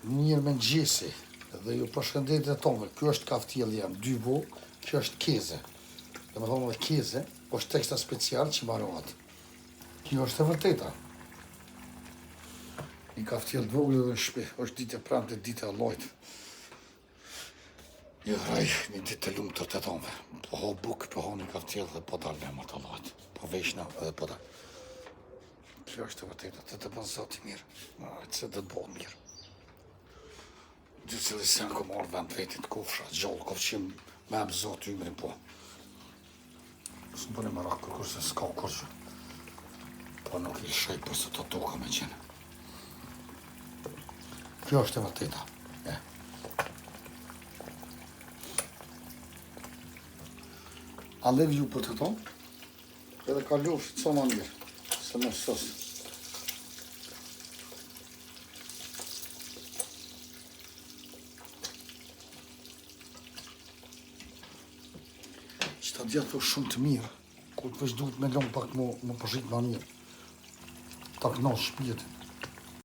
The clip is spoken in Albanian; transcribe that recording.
Mirë me gjesi, dhe ju përshëndetit tonë, kjo është kaftielli jam, 2 vo, kjo është keze. Dhe me thonë dhe keze, është teksta special që marohet. Kjo është e vërteta. Një kaftiell vogël dhe në shpi, është ditë e prante, ditë e Allahut. Një raj, një ditë e lumë të tonëve. Po ha bukë, po ha një kaftiell dhe po dalë me të Allahut. Po veshna edhe po dalë. Kjo është e vërteta, të bën zoti mirë. Se të bëhet mirë. Gjithë cili sen ku marrë vend vetit kofsha, gjallë, kofqim me ebë zotë ymrin po. Së më bëni më rakë kërkur se s'ka kërgjë. Po nuk i shaj për se të toka me qenë. Kjo është e vërteta. A lev ju për të tonë, edhe ka lufë të ma mirë, se më sësë. Qëta djetë është shumë të mirë, kur të veç duhet me lonë pak më përshit ma mirë. Ta këna shpjetin.